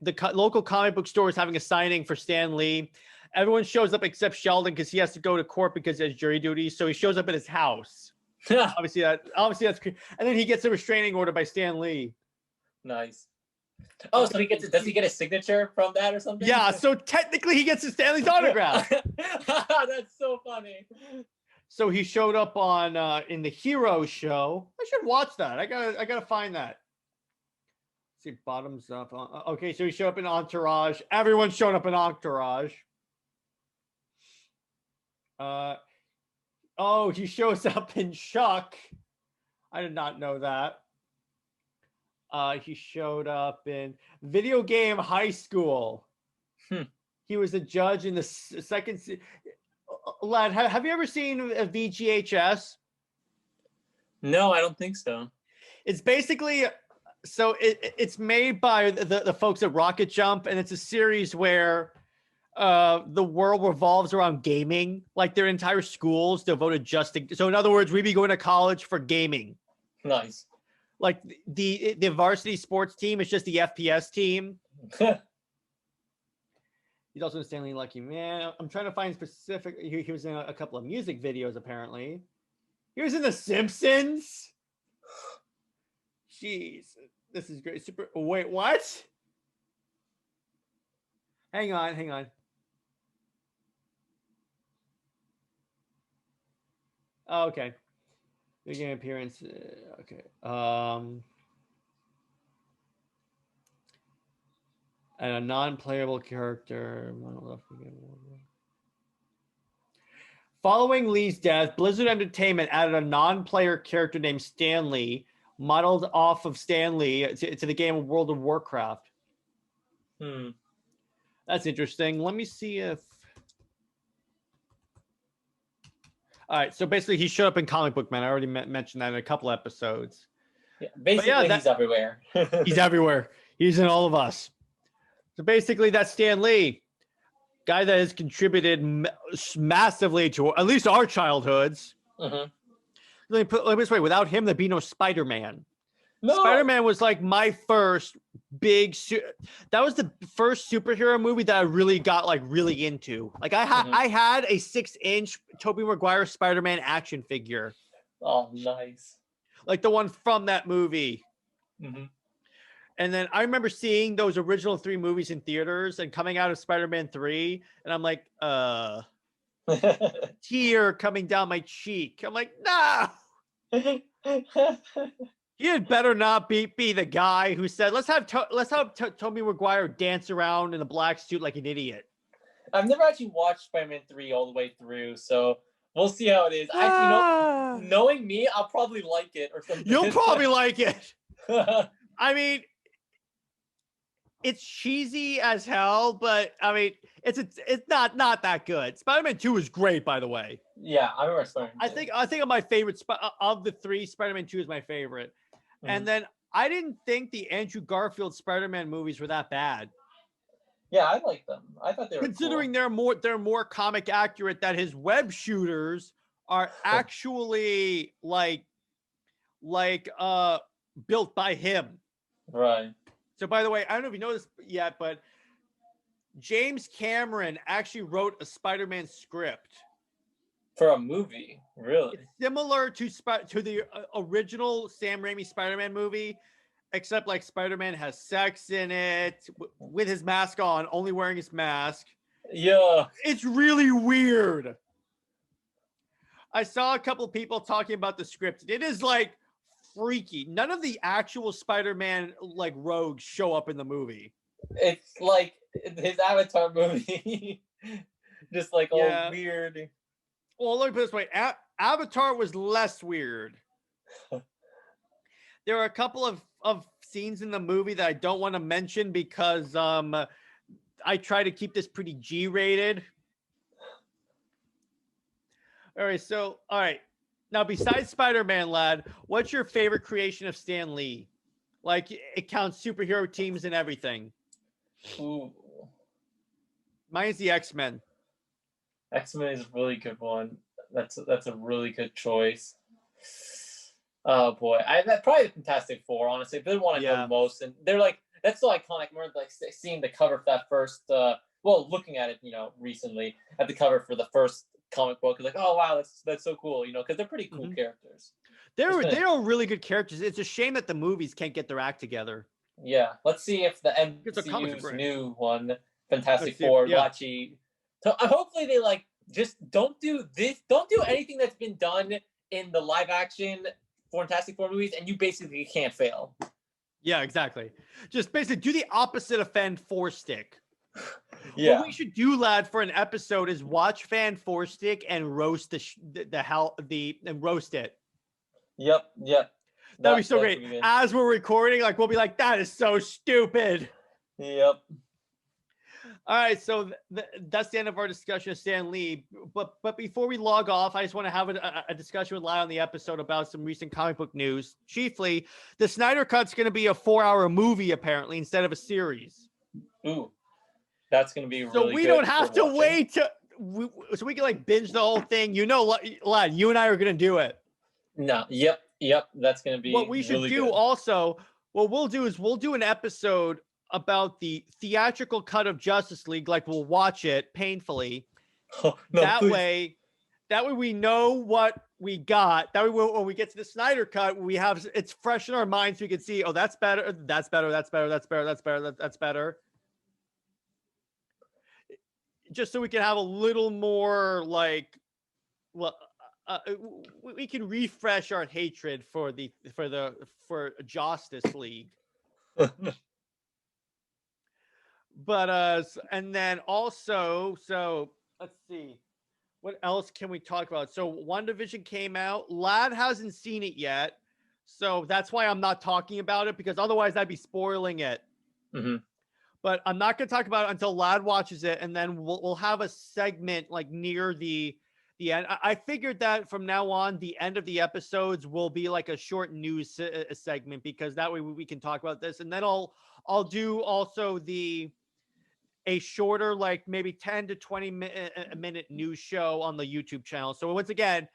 S1: the local comic book store is having a signing for Stan Lee. Everyone shows up except Sheldon because he has to go to court because he has jury duty. So he shows up at his house. Obviously that's. And then he gets a restraining order by Stan Lee.
S2: Nice. Oh, so he gets does he get a signature from that or something?
S1: Yeah, so technically he gets his Stanley's autograph.
S2: That's so funny.
S1: So he showed up on in the Hero show. I should watch that. I gotta find that. Let's see, bottoms up. Okay, so he showed up in Entourage. Everyone showed up in Entourage. Oh, he shows up in Chuck. I did not know that. He showed up in Video Game High School. He was a judge in the second. Lad, have you ever seen a VGHS?
S2: No, I don't think so.
S1: It's basically so it's made by the folks at Rocket Jump, and it's a series where the world revolves around gaming. Like their entire schools devoted just to. So in other words, we'd be going to college for gaming.
S2: Nice.
S1: Like the varsity sports team is just the FPS team. He's also in Stanley Lucky Man. I'm trying to find specific. He was in a couple of music videos, apparently. He was in The Simpsons. Jeez, this is great. Super. Wait, what? Hang on. Oh, okay. Big game appearance. Okay. And a non-playable character. Following Lee's death, Blizzard Entertainment added a non-player character named Stanley, modeled off of Stanley, to the game of World of Warcraft. That's interesting. Let me see if... All right, so basically he showed up in Comic Book Man. I already mentioned that in a couple episodes.
S2: Yeah, basically, he's everywhere.
S1: He's everywhere. He's in all of us. So basically, that's Stan Lee, guy that has contributed massively to at least our childhoods. Let me put it this way: without him, there'd be no Spider-Man. No. Spider-Man was like my first big. That was the first superhero movie that I really got like really into. Like I had a 6-inch Tobey Maguire Spider-Man action figure.
S2: Oh, nice!
S1: Like the one from that movie. And then I remember seeing those original 3 movies in theaters and coming out of Spider-Man 3, and I'm like, tear coming down my cheek. I'm like, no. You had better not be the guy who said, let's have Tobey Maguire dance around in a black suit like an idiot.
S2: I've never actually watched Spider-Man 3 all the way through, so we'll see how it is. Knowing me, I'll probably like it or something.
S1: You'll probably like it. I mean, it's cheesy as hell, but I mean, it's not that good. Spider-Man 2 is great, by the way.
S2: Yeah, I remember Spider-Man 2.
S1: I think of my favorite of the 3, Spider-Man 2 is my favorite. And then I didn't think the Andrew Garfield Spider-Man movies were that bad.
S2: Yeah, I like them. I thought they were
S1: considering cool. they're more comic accurate. That his web shooters are actually like built by him.
S2: Right.
S1: So by the way, I don't know if you know this yet, but James Cameron actually wrote a Spider-Man script.
S2: For a movie, really?
S1: It's similar to the original Sam Raimi Spider-Man movie, except like Spider-Man has sex in it with his mask on, only wearing his mask.
S2: Yeah.
S1: It's really weird. I saw a couple of people talking about the script. It is like freaky. None of the actual Spider-Man like rogues show up in the movie.
S2: It's like his Avatar movie. Just like all weird.
S1: Well, let me put it this way. Avatar was less weird. There are a couple of scenes in the movie that I don't want to mention because I try to keep this pretty G-rated. All right. Now, besides Spider-Man, lad, what's your favorite creation of Stan Lee? Like, it counts superhero teams and everything.
S2: Ooh.
S1: Mine's the X-Men.
S2: X-Men is a really good one. That's a really good choice. Oh boy, that's probably the Fantastic Four. Honestly, they're the one I know the most, and they're like that's so iconic. I remember like seeing the cover for that first. Looking at it, recently at the cover for the first comic book, like, oh wow, that's so cool, because they're pretty cool characters.
S1: They are really good characters. It's a shame that the movies can't get their act together.
S2: Yeah, let's see if the
S1: Because the comics are
S2: MCU's
S1: great.
S2: new one, Fantastic
S1: Let's see.
S2: Four,
S1: Yeah.
S2: So hopefully they like just don't do this. Don't do anything that's been done in the live action Fantastic Four movies, and you basically can't fail.
S1: Yeah, exactly. Just basically do the opposite of Fan Four Stick.
S2: Yeah.
S1: What we should do, lad, for an episode is watch Fan Four Stick and roast and roast it.
S2: Yep.
S1: That'd be so great. As we're recording, like we'll be like, that is so stupid.
S2: Yep.
S1: All right, so that's the end of our discussion of Stan Lee. But before we log off, I just want to have a discussion with Lai on the episode about some recent comic book news. Chiefly, the Snyder Cut's going to be a 4-hour movie apparently instead of a series.
S2: Ooh, that's going to be really
S1: so we
S2: good
S1: don't have to
S2: watching.
S1: wait so we can like binge the whole thing. You know, lad, you and I are going to do it.
S2: No, yep. That's going to be
S1: what we should
S2: really
S1: do
S2: good.
S1: Also. What we'll do is we'll do an episode about the theatrical cut of Justice League. Like we'll watch it painfully.
S2: Oh, no,
S1: that
S2: please.
S1: way we know what we got. That way when we get to the Snyder Cut, we have it's fresh in our minds. So we can see, oh, that's better. That's better. That's better. That's better. That's better. That's better. Just so we can have a little more like, well, we can refresh our hatred for Justice League. But and then also, so let's see, what else can we talk about? So WandaVision came out. Lad hasn't seen it yet, so that's why I'm not talking about it, because otherwise I'd be spoiling it.
S2: Mm-hmm.
S1: But I'm not going to talk about it until Lad watches it, and then we'll have a segment like near the end. I figured that from now on, the end of the episodes will be like a short news segment, because that way we can talk about this. And then I'll do also a shorter, like maybe 10 to 20 minute news show on the YouTube channel. So once again,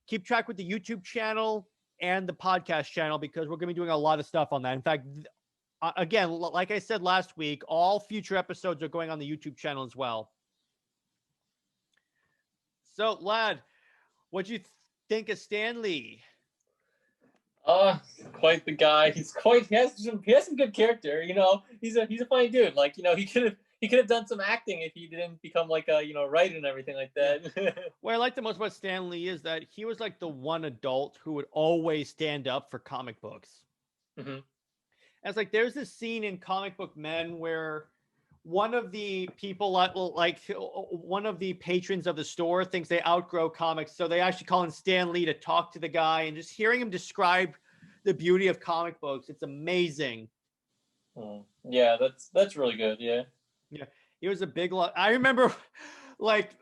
S1: keep track with the YouTube channel and the podcast channel, because we're going to be doing a lot of stuff on that. In fact, again, like I said last week, all future episodes are going on the YouTube channel as well. So, lad, what'd you think of Stan Lee?
S2: Quite the guy. He has some good character. You know, he's a funny dude. Like, you know, he could have done some acting if he didn't become like a writer and everything like that.
S1: What I like the most about Stan Lee is that he was like the one adult who would always stand up for comic books.
S2: Mm-hmm.
S1: And it's like there's this scene in Comic Book Men where one of the people, like one of the patrons of the store, thinks they outgrow comics, so they actually call in Stan Lee to talk to the guy, and just hearing him describe the beauty of comic books, it's amazing.
S2: Yeah, that's really good. Yeah,
S1: he was a big lot. I remember, like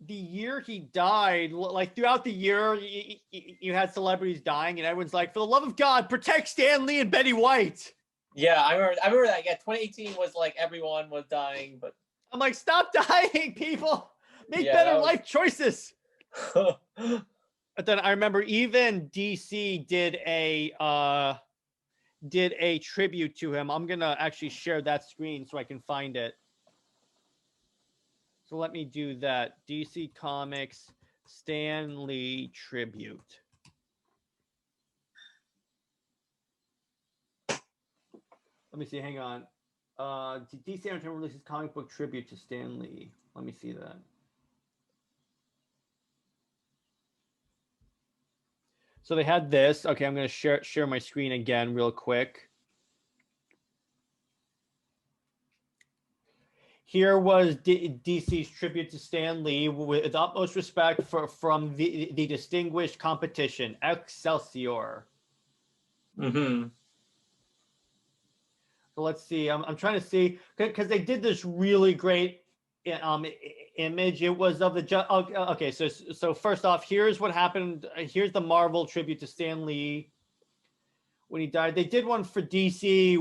S1: the year he died, like throughout the year, you had celebrities dying, and everyone's like, "For the love of God, protect Stan Lee and Betty White."
S2: Yeah, I remember that. Yeah, 2018 was like everyone was dying, but
S1: I'm like, stop dying, people. Make better life choices. But then I remember even DC did a tribute to him. I'm gonna actually share that screen so I can find it. So let me do that. DC Comics Stan Lee tribute. Let me see. Hang on. DC Entertainment releases comic book tribute to Stan Lee. Let me see that. So they had this. Okay, I'm going to share my screen again real quick. Here was DC's tribute to Stan Lee with utmost respect from the distinguished competition, Excelsior.
S2: Mm-hmm.
S1: So let's see. I'm trying to see, because they did this really great image. It was of the okay. So first off, here's what happened. Here's the Marvel tribute to Stan Lee when he died. They did one for DC,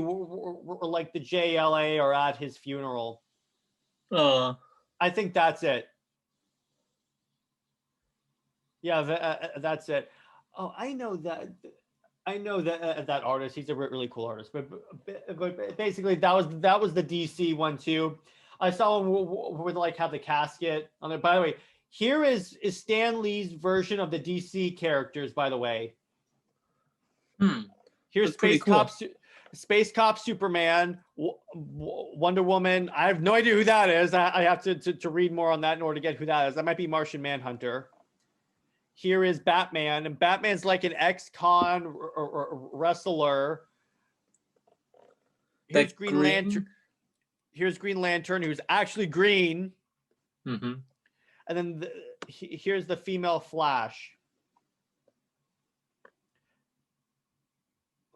S1: like the JLA or at his funeral. I think that's it. Yeah, that's it. Oh, I know that artist. He's a really cool artist. But basically, that was the DC one too. I saw one where they like have the casket on it. By the way, here is Stan Lee's version of the DC characters. By the way, here's
S2: That's Space
S1: Cop. Space Cop Superman, Wonder Woman. I have no idea who that is. I have to read more on that in order to get who that is. That might be Martian Manhunter. Here is Batman, and Batman's like an ex-con wrestler. Here's Green Lantern. Here's Green Lantern, who's actually green.
S2: Mm-hmm.
S1: And then here's the female Flash.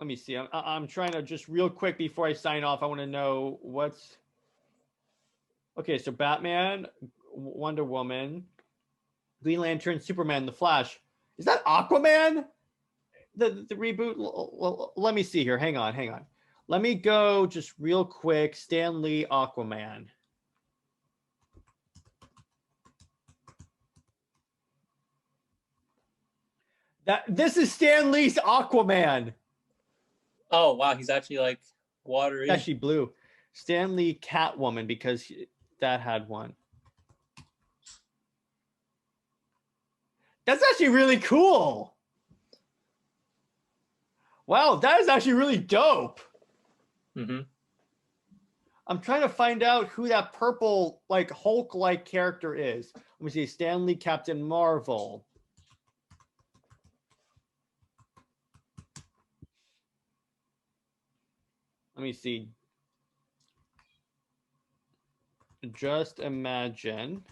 S1: Let me see. I'm trying to just real quick before I sign off. I want to know what's. Okay, so Batman, Wonder Woman, Green Lantern, Superman, the Flash. Is that Aquaman? The reboot? Let me see here. Hang on. Let me go just real quick. Stan Lee, Aquaman. This is Stan Lee's Aquaman.
S2: Oh wow, he's actually like watery.
S1: Actually blue. Stan Lee, Catwoman, because that had one. That's actually really cool. Wow, that is actually really dope.
S2: Mm-hmm.
S1: I'm trying to find out who that purple, like Hulk-like character is. Let me see. Stan Lee, Captain Marvel. Let me see. Just imagine.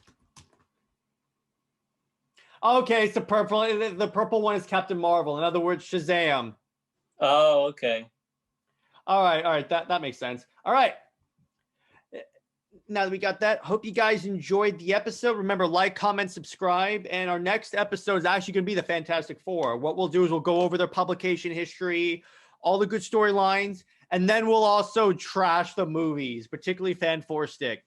S1: Okay, it's the purple. The purple one is Captain Marvel. In other words, Shazam.
S2: Oh, okay.
S1: All right. That makes sense. All right. Now that we got that, hope you guys enjoyed the episode. Remember, like, comment, subscribe. And our next episode is actually going to be the Fantastic Four. What we'll do is we'll go over their publication history, all the good storylines, and then we'll also trash the movies, particularly Fan Four Stick.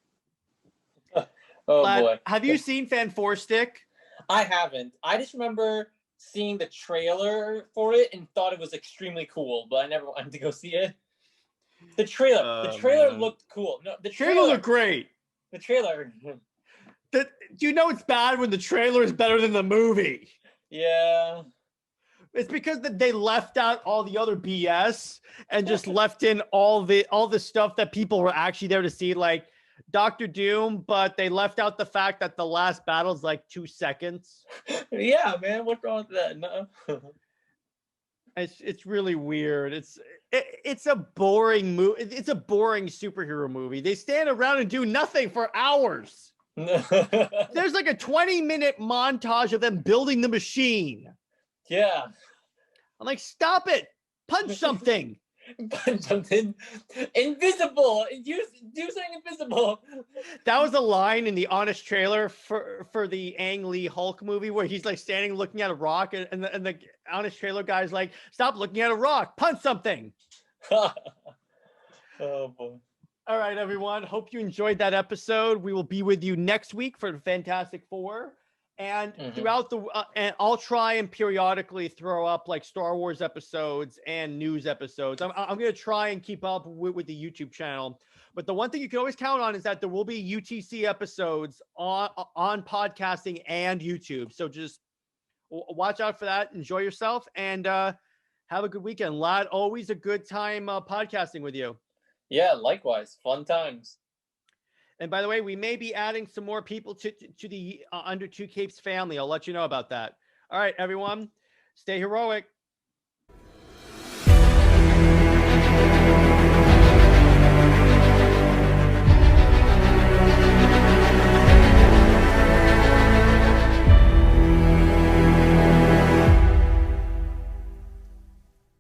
S2: Oh,
S1: Lad,
S2: boy.
S1: Have you seen Fan Four Stick?
S2: I haven't. I just remember seeing the trailer for it and thought it was extremely cool, but I never wanted to go see it. The trailer looked cool. No, the
S1: trailer looked great.
S2: The trailer.
S1: Do you know it's bad when the trailer is better than the movie?
S2: Yeah.
S1: It's because they left out all the other BS and just left in all the stuff that people were actually there to see, like Doctor Doom, but they left out the fact that the last battle is like 2 seconds.
S2: Yeah, man. What's wrong with that? No.
S1: It's really weird. It's a boring movie. It's a boring superhero movie. They stand around and do nothing for hours. There's like a 20-minute montage of them building the machine.
S2: Yeah.
S1: I'm like, stop it. Punch something.
S2: Punch something. Invisible. Do something invisible.
S1: That was a line in the Honest trailer for the Ang Lee Hulk movie where he's like standing looking at a rock and the Honest trailer guy's like, stop looking at a rock. Punch something.
S2: Oh, boy.
S1: All right, everyone. Hope you enjoyed that episode. We will be with you next week for the Fantastic Four. And throughout and I'll try and periodically throw up like Star Wars episodes and news episodes. I'm going to try and keep up with the YouTube channel. But the one thing you can always count on is that there will be UTC episodes on podcasting and YouTube. So just watch out for that. Enjoy yourself and have a good weekend. Lad, always a good time podcasting with you.
S2: Yeah, likewise. Fun times.
S1: And by the way, we may be adding some more people to the Under Two Capes family. I'll let you know about that. All right, everyone, stay heroic.